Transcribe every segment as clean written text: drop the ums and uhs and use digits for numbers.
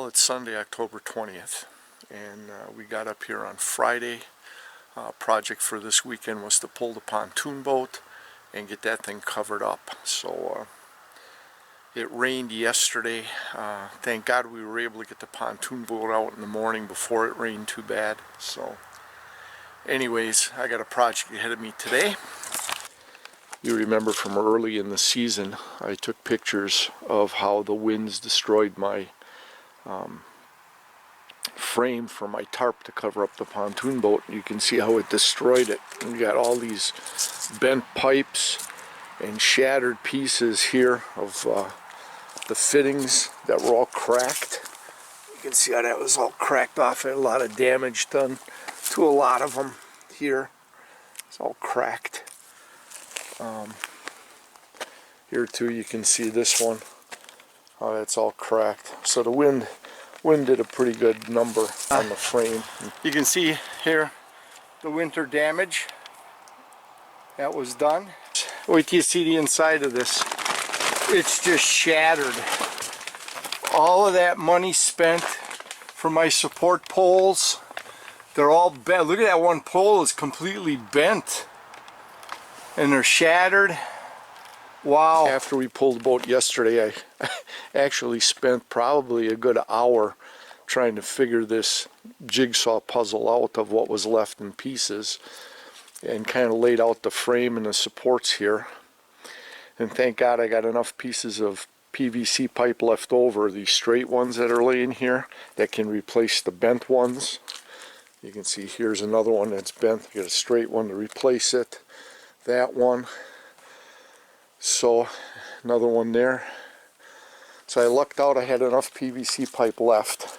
it's Sunday, October 20th, and we got up here on Friday. Project for this weekend was to pull the pontoon boat and get that thing covered up. So it rained yesterday. Thank God we were able to get the pontoon boat out in the morning before it rained too bad. So anyways, I got a project ahead of me today. You remember from early in the season, I took pictures of how the winds destroyed my frame for my tarp to cover up the pontoon boat. You can see how it destroyed it. We got all these bent pipes and shattered pieces here of the fittings that were all cracked. You can see how that was all cracked off. A lot of damage done to a lot of them here. It's all cracked. Here too you can see this one, how that's all cracked. So the wind did a pretty good number on the frame. You can see here the winter damage that was done. Wait till you see the inside of this. It's just shattered. All of that money spent for my support poles, they're all bent. Look at that one pole is completely bent and they're shattered. Wow. After we pulled the boat yesterday, I actually spent probably a good hour trying to figure this jigsaw puzzle out of what was left in pieces, and kind of laid out the frame and the supports here. And thank God I got enough pieces of PVC pipe left over, these straight ones that are laying here, that can replace the bent ones. You can see here's another one that's bent. I got a straight one to replace it. That one. So another one there. So I lucked out I had enough PVC pipe left,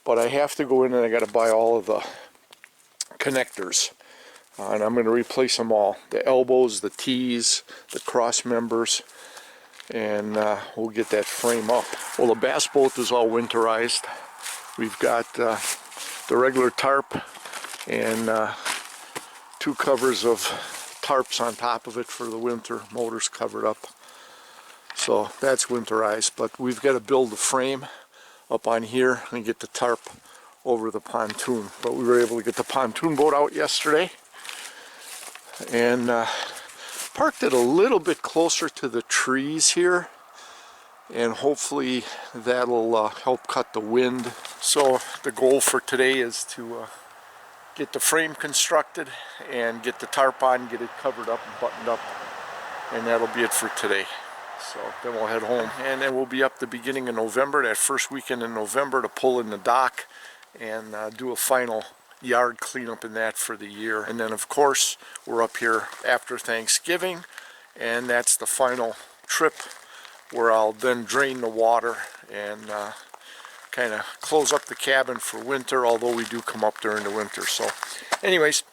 but I have to go in and I got to buy all of the connectors, and I'm going to replace them all, the elbows, the T's, the cross members, and we'll get that frame up. Well, the bass boat is all winterized. We've got the regular tarp and 2 covers of tarps on top of it for the winter. Motor's covered up, so that's winterized. But we've got to build the frame up on here and get the tarp over the pontoon. But we were able to get the pontoon boat out yesterday and parked it a little bit closer to the trees here, and hopefully that'll help cut the wind. So the goal for today is to get the frame constructed and get the tarp on, get it covered up and buttoned up, and that'll be it for today. So then we'll head home, and then we'll be up the beginning of November, that first weekend in November, to pull in the dock and do a final yard cleanup in that for the year. And then of course we're up here after Thanksgiving, and that's the final trip where I'll then drain the water and kind of close up the cabin for winter, although we do come up during the winter. So anyways,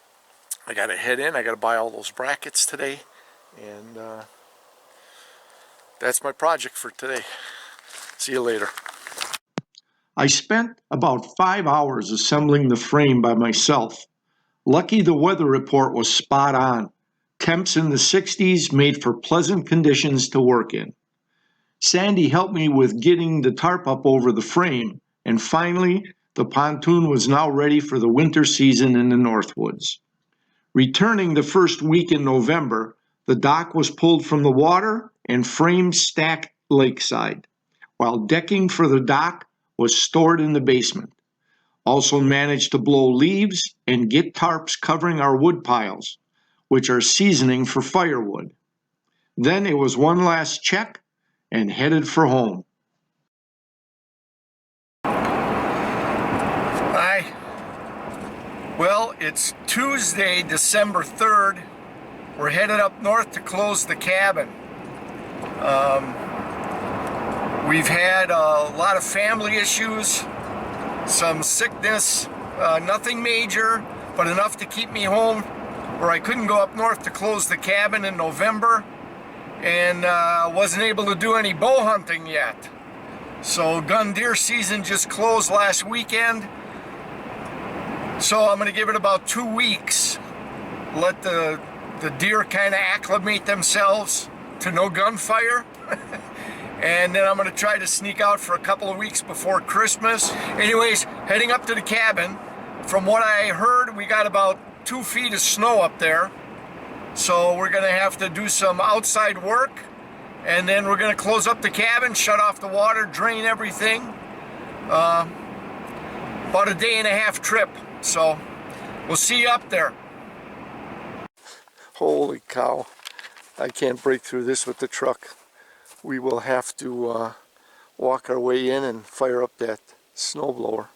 I gotta head in. I gotta buy all those brackets today, and that's my project for today. See you later. I spent about 5 hours assembling the frame by myself. Lucky the weather report was spot on. Temps in the 60s made for pleasant conditions to work in. Sandy helped me with getting the tarp up over the frame, and finally, the pontoon was now ready for the winter season in the Northwoods. Returning the first week in November, the dock was pulled from the water and frame stacked lakeside, while decking for the dock was stored in the basement. Also managed to blow leaves and get tarps covering our wood piles, which are seasoning for firewood. Then it was one last check and headed for home. Hi. Well, it's Tuesday, December 3rd. We're headed up north to close the cabin. We've had a lot of family issues, some sickness, nothing major, but enough to keep me home where I couldn't go up north to close the cabin in November, and wasn't able to do any bow hunting yet. So gun deer season just closed last weekend, so I'm going to give it about 2 weeks, let the deer kind of acclimate themselves to no gunfire, and then I'm going to try to sneak out for a couple of weeks before Christmas. Anyways, heading up to the cabin. From what I heard, we got about 2 feet of snow up there, so we're going to have to do some outside work, and then we're going to close up the cabin, shut off the water, drain everything. About a day and a half trip, so we'll see you up there. Holy cow, I can't break through this with the truck. We will have to walk our way in and fire up that snowblower.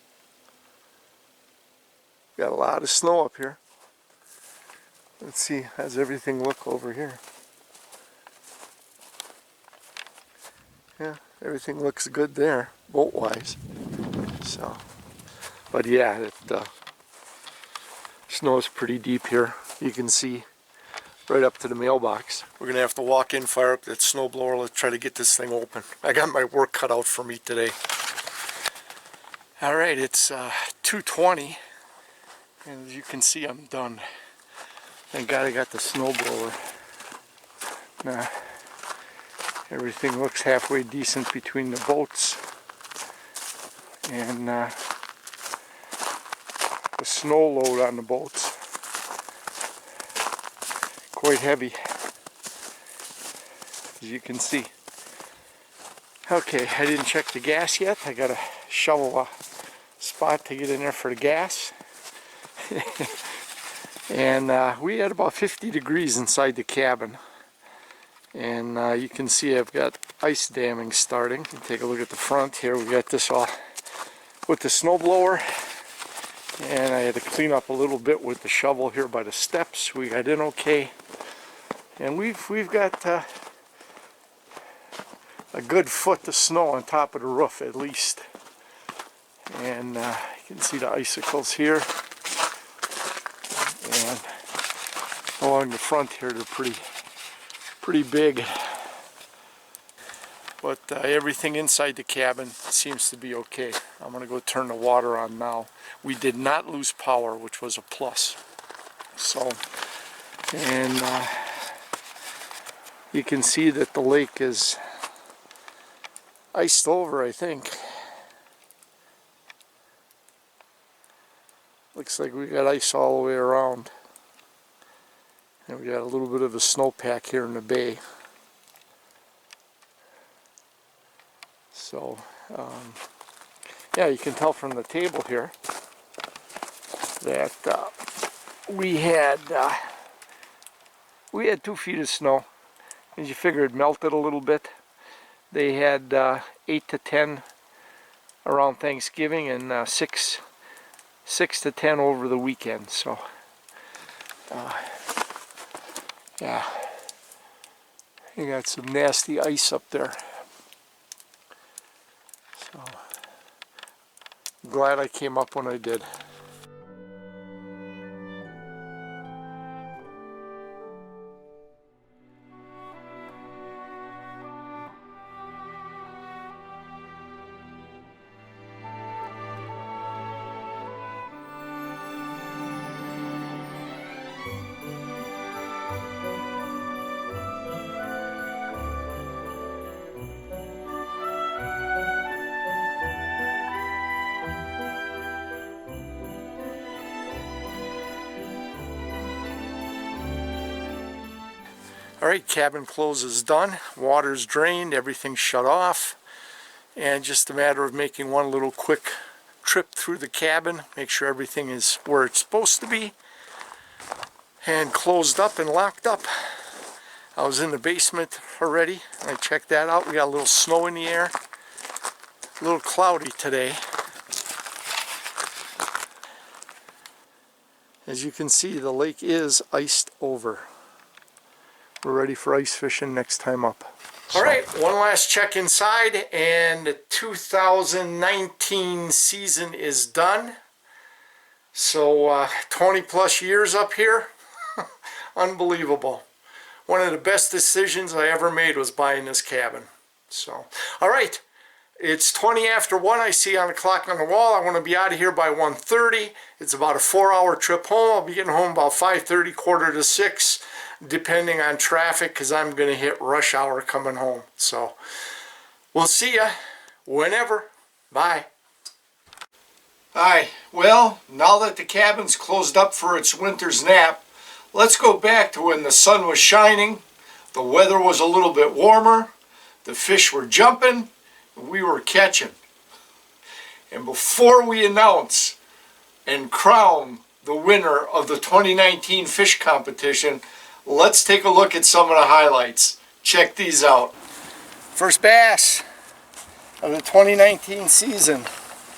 Got a lot of snow up here. Let's see, how's everything look over here? Yeah, everything looks good there, boat-wise. So, but yeah, snow is pretty deep here. You can see right up to the mailbox. We're gonna have to walk in, fire up that snowblower. Let's try to get this thing open. I got my work cut out for me today. All right, it's 2:20, and as you can see, I'm done. Thank God I got the snowblower. Now, everything looks halfway decent between the boats and the snow load on the boats. Quite heavy, as you can see. Okay, I didn't check the gas yet. I got to shovel a spot to get in there for the gas. And we had about 50 degrees inside the cabin. And you can see I've got ice damming starting. You take a look at the front here. We got this all with the snowblower. And I had to clean up a little bit with the shovel here by the steps. We got in okay. And we've got a good foot of snow on top of the roof at least. And you can see the icicles here. And along the front here, they're pretty big. But everything inside the cabin seems to be okay. I'm going to go turn the water on now. We did not lose power, which was a plus. So, and you can see that the lake is iced over, I think. Looks like we got ice all the way around. And we got a little bit of a snowpack here in the bay. So, yeah, you can tell from the table here that we had 2 feet of snow. As you figure, it melted a little bit. They had 8 to 10 around Thanksgiving and 6 to 10 over the weekend. So, yeah, you got some nasty ice up there. So, I'm glad I came up when I did. Alright, cabin close is done, water's drained, everything's shut off, and just a matter of making one little quick trip through the cabin, make sure everything is where it's supposed to be, and closed up and locked up. I was in the basement already, and I checked that out. We got a little snow in the air, a little cloudy today. As you can see, the lake is iced over. We're ready for ice fishing next time up. Alright, one last check inside, and the 2019 season is done. So 20 plus years up here. Unbelievable. One of the best decisions I ever made was buying this cabin. So, alright, it's 20 after 1. I see on the clock on the wall. I want to be out of here by 1:30. It's about a 4-hour trip home. I'll be getting home about 5:30, quarter to 6. Depending on traffic, because I'm going to hit rush hour coming home. So We'll see ya whenever. Bye. Hi, well, now that the cabin's closed up for its winter's nap, let's go back to when the sun was shining, the weather was a little bit warmer, the fish were jumping, and we were catching. And before we announce and crown the winner of the 2019 fish competition, let's take a look at some of the highlights. Check these out. First bass of the 2019 season.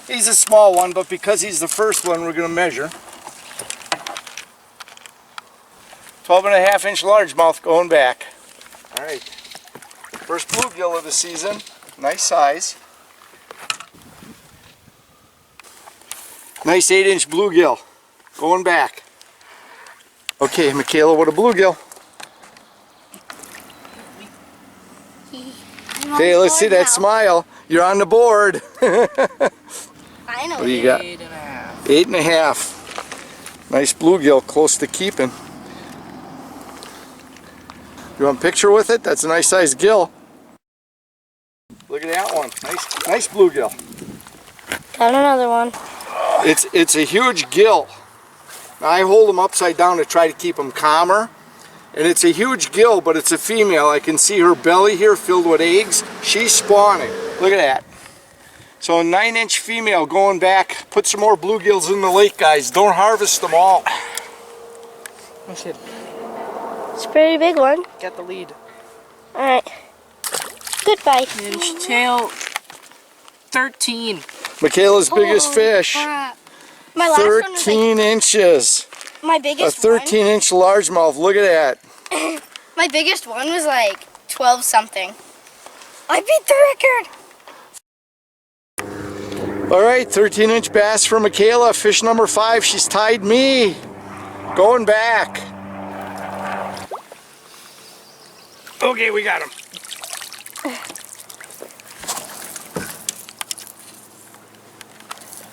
He's a small one, but because he's the first one, we're going to measure. 12.5-inch largemouth going back. All right. First bluegill of the season. Nice size. Nice 8-inch bluegill going back. Okay, Michaela, what a bluegill. Okay, let's see that smile. You're on the board. I know. What do you got? 8.5. 8.5. Nice bluegill, close to keeping. You want a picture with it? That's a nice sized gill. Look at that one. Nice bluegill. Got another one. It's a huge gill. Now, I hold them upside down to try to keep them calmer. And it's a huge gill, but it's a female. I can see her belly here filled with eggs. She's spawning. Look at that. So a 9-inch female going back. Put some more bluegills in the lake, guys. Don't harvest them all. It's a pretty big one. Got the lead. Alright. Goodbye. Inch tail 13. Michaela's biggest fish. Crap. My last one was 13 inches. my A biggest 13-inch largemouth. Look at that. one. My biggest one was like 12 something. I beat the record. All right, 13-inch bass for Michaela. Fish number 5. She's tied me. Going back. Okay, we got him.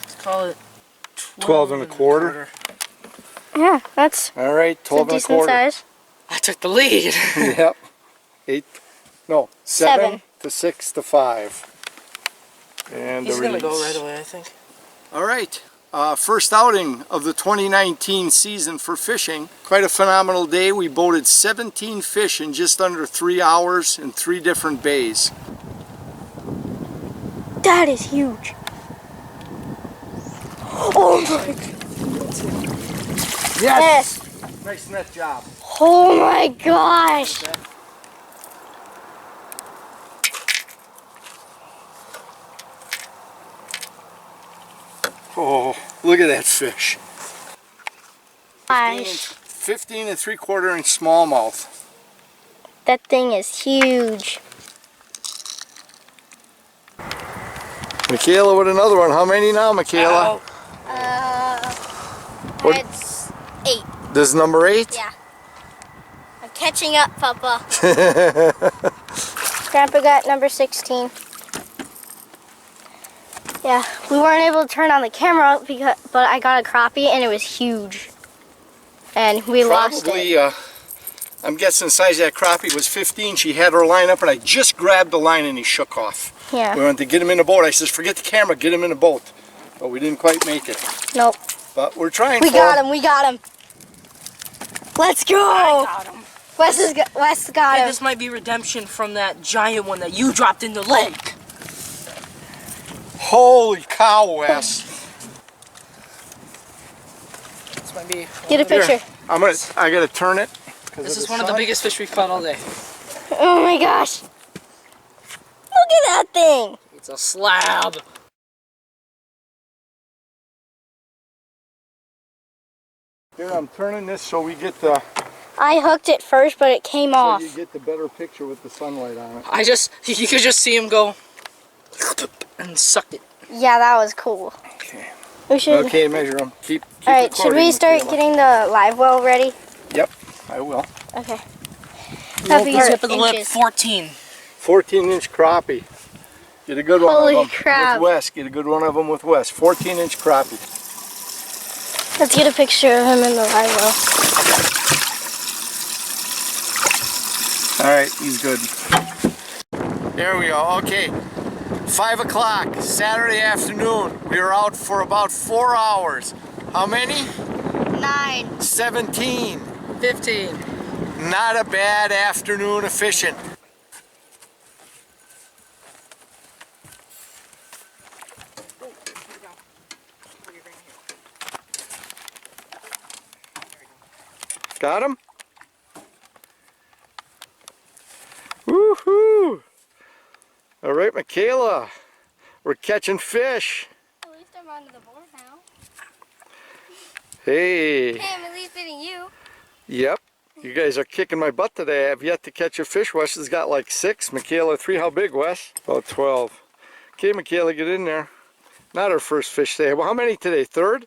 Let's call it 12 and a quarter. Yeah, that's All right, a 12 and a decent quarter. size. I took the lead. Yep. 7 7. to 6 to 5. And He's the gonna go release. right away, I think. All right, first outing of the 2019 season for fishing. Quite a phenomenal day. We boated 17 fish in just under 3 hours in 3 different bays. That is huge. Oh my. Yes. Nice net job. Oh my gosh. Oh, look at that fish. Gosh. 15 and 3/4 inch smallmouth. That thing is huge. Michaela with another one. How many now, Michaela? What- It's 8. This is number 8? Yeah. I'm catching up, Papa. Grandpa got number 16. Yeah, we weren't able to turn on the camera because, but I got a crappie and it was huge. And we lost it. Probably, I'm guessing the size of that crappie was 15. She had her line up and I just grabbed the line and he shook off. Yeah. We wanted to get him in the boat. I says, forget the camera, get him in the boat. But we didn't quite make it. Nope. But we're trying We for got him. We got him. Let's go. Got him. Wes got Hey, him. this might be redemption from that giant one that you dropped in the lake. Holy cow, Wes. This might be. Get a picture. I gotta turn it. This is one of the biggest fish we've caught all day. Oh my gosh. Look at that thing. It's a slab. Here, I'm turning this so we get the I hooked it first, but it came off. you get the better picture with the sunlight on it. You could just see him go and sucked it. Yeah, that was cool. Okay. We should. Okay, measure them. Keep All right. Should we recording, start Michaela. getting the live well ready? Yep, I will. Okay. Tip of the lip, Inches. 14. 14-inch crappie. Get a good one Holy of them crap. with Wes. Get a good one of them with Wes. 14-inch crappie. Let's get a picture of him in the live well. All right, he's good. There we go. Okay. 5 o'clock, Saturday afternoon. We were out for about 4 hours. How many? 9. 17. 15. Not a bad afternoon of fishing. Got him? Woohoo! All right, Michaela, we're catching fish. At least I'm onto the board now. Hey. Hey, I'm at least beating you. Yep. You guys are kicking my butt today. I have yet to catch a fish. Wes has got like 6. Michaela 3. How big, Wes? About 12. Okay, Michaela, get in there. Not our first fish today. Well, how many today? 3rd?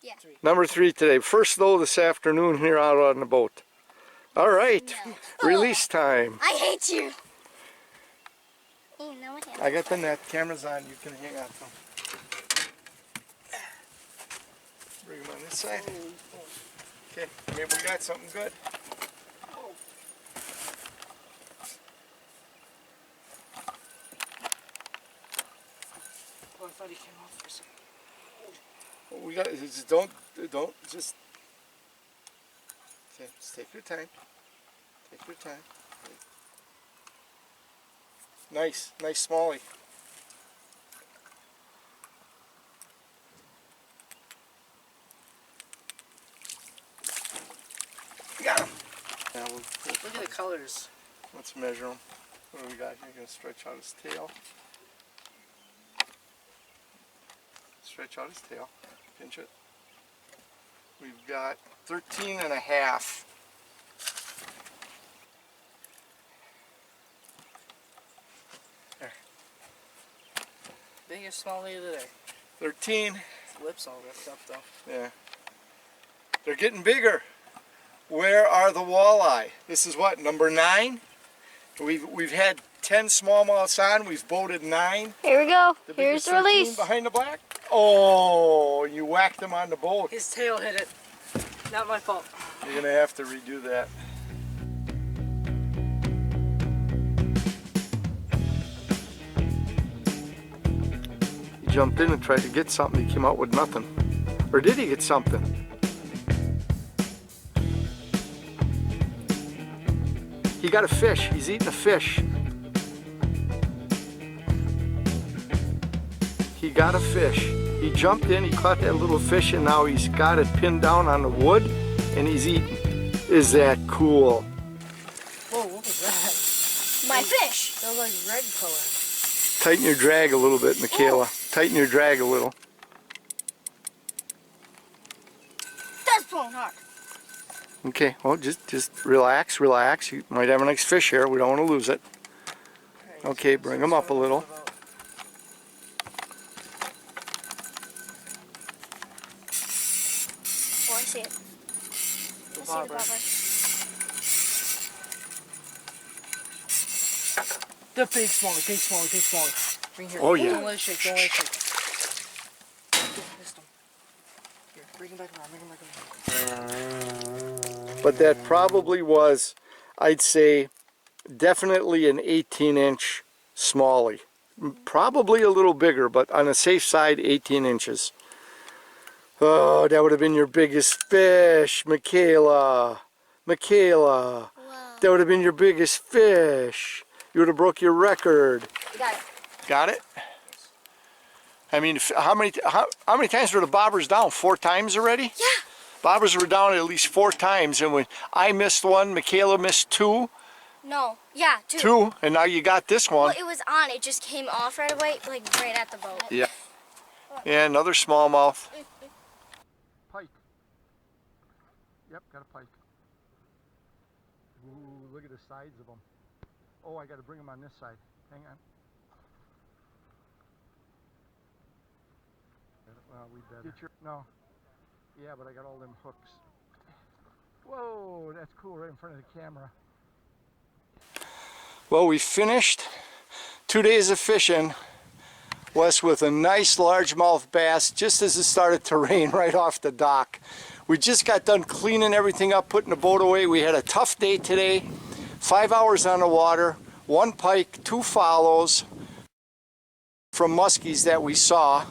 Yeah. Number 3 today. First though this afternoon here out on the boat. All right. No. Release time. I hate you. No, I got the net. Camera's on. You can hang on to them. Bring them on this side. Okay, maybe we got something good. Oh, I thought he came off for a second. What we got is just don't just. Okay, just take your time. Take your time. Nice smallie. Got him. Now Look at the colors. let's measure him. What do we got here? Gonna stretch out his tail. Stretch out his tail. Pinch it. We've got 13 and a half. Biggest smallie of the day. 13. His lips all ripped up though. Yeah. They're getting bigger. Where are the walleye? This is what, number 9? We've had 10 smallmouths on. We've boated 9. Here we go. The Here's biggest the 13 release. behind the black. Oh, you whacked him on the boat. His tail hit it. Not my fault. You're gonna have to redo that. He jumped in and tried to get something. He came out with nothing. Or did he get something? He got a fish. He's eating a fish. He got a fish. He jumped in, he caught that little fish, and now he's got it pinned down on the wood, and he's eating. Is that cool? Whoa, what was that? My fish. That was like red color. Tighten your drag a little bit, Michaela. Tighten your drag a little. That's pulling hard. Okay, well, just relax. You might have a nice fish here. We don't want to lose it. Okay, bring him up a little. Oh, I see it. I see the bobber. The big smallie, big smallie, big smallie. Bring here. Oh, yeah. Don't let it shake, don't let it shake. Missed him. Here, bring him back around, bring him back around. But that probably was, I'd say, definitely an 18-inch smallie. Probably a little bigger, but on the safe side, 18 inches. Oh, that would have been your biggest fish, Michaela. Michaela. Wow. That would have been your biggest fish. You would have broke your record. Got it. Got it? I mean, how many times were the bobbers down? 4 times already? Yeah. Bobbers were down at least 4 times, and when I missed 1, Michaela missed 2. No. Yeah, 2. 2, and now you got this one. Well, it was on. It just came off right away, like right at the boat. Yeah. Yeah, another smallmouth. Pike. Yep, got a pike. Ooh, look at the sides of them. Oh, I got to bring them on this side. Hang on. Well, we better. No. Yeah, but I got all them hooks. Whoa, that's cool, right in front of the camera. Well, we finished 2 days of fishing. Wes with a nice largemouth bass just as it started to rain right off the dock. We just got done cleaning everything up, putting the boat away. We had a tough day today. 5 hours on the water. 1 pike, 2 follows from muskies that we saw,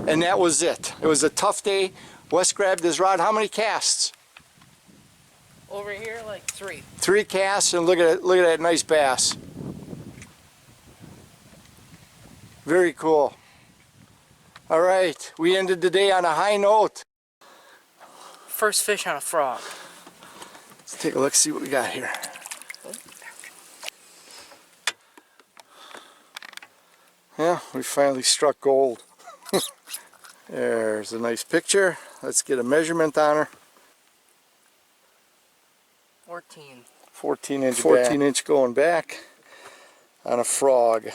and that was it. It was a tough day. Wes grabbed his rod. How many casts? Over here, like 3. 3 casts, and look at it, look at that nice bass. Very cool. All right, we ended the day on a high note. First fish on a frog. Let's take a look, see what we got here. Yeah, we finally struck gold. There's a nice picture. Let's get a measurement on her. 14. 14 inch going back on a frog.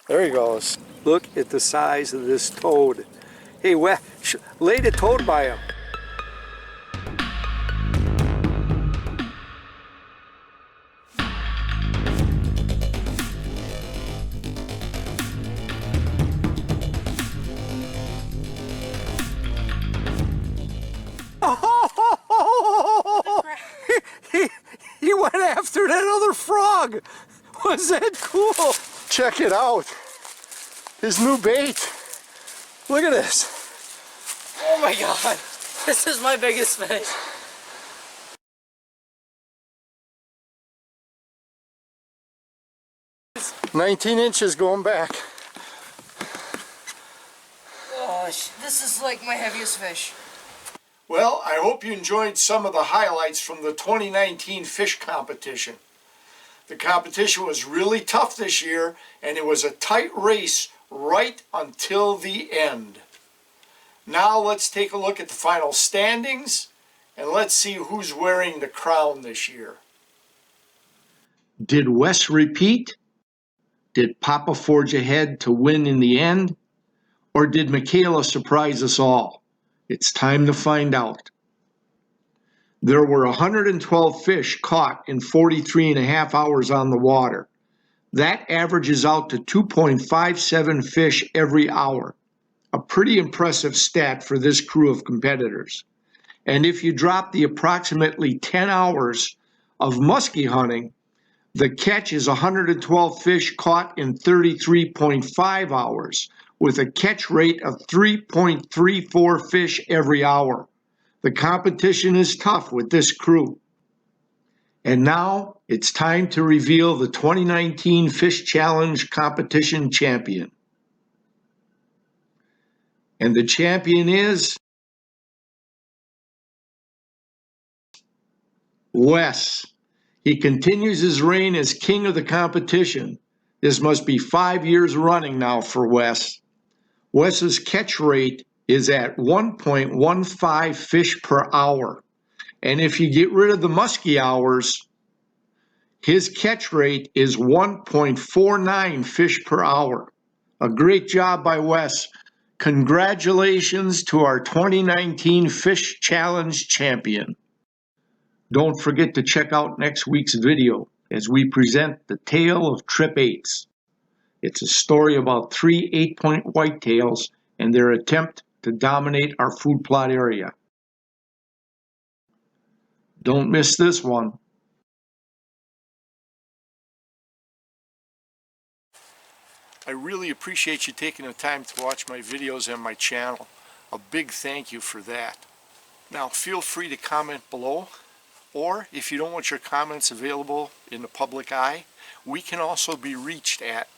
There he goes. Look at the size of this toad. Hey, lay the toad by him. He went after that other frog. Was that cool? Check it out. His new bait. Look at this. Oh my god. This is my biggest fish. "19 inches going back." Gosh, this is like my heaviest fish. Well, I hope you enjoyed some of the highlights from the 2019 fish competition. The competition was really tough this year, and it was a tight race right until the end. Now let's take a look at the final standings, and let's see who's wearing the crown this year. Did Wes repeat? Did Papa forge ahead to win in the end? Or did Michaela surprise us all? It's time to find out. There were 112 fish caught in 43.5 hours on the water. That averages out to 2.57 fish every hour. A pretty impressive stat for this crew of competitors. And if you drop the approximately 10 hours of muskie hunting, the catch is 112 fish caught in 33.5 hours, with a catch rate of 3.34 fish every hour. The competition is tough with this crew. And now it's time to reveal the 2019 Fish Challenge competition champion. And the champion is Wes. He continues his reign as king of the competition. This must be 5 years running now for Wes. Wes's catch rate is at 1.15 fish per hour. And if you get rid of the muskie hours, his catch rate is 1.49 fish per hour. A great job by Wes. Congratulations to our 2019 Fish Challenge champion. Don't forget to check out next week's video as we present the tale of Trip 8s. It's a story about 3 8-point whitetails and their attempt to dominate our food plot area. Don't miss this one. I really appreciate you taking the time to watch my videos on my channel. A big thank you for that. Now feel free to comment below, or if you don't want your comments available in the public eye, we can also be reached at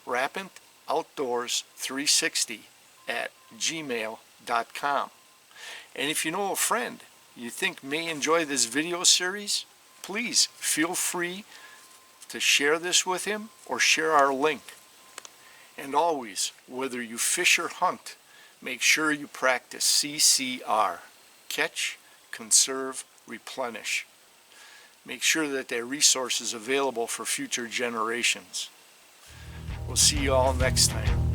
rappantoutdoors360@gmail.com. And if you know a friend you think may enjoy this video series, please feel free to share this with him or share our link. And always, whether you fish or hunt, make sure you practice CCR. Catch, conserve, replenish. Make sure that that resource is available for future generations. We'll see you all next time.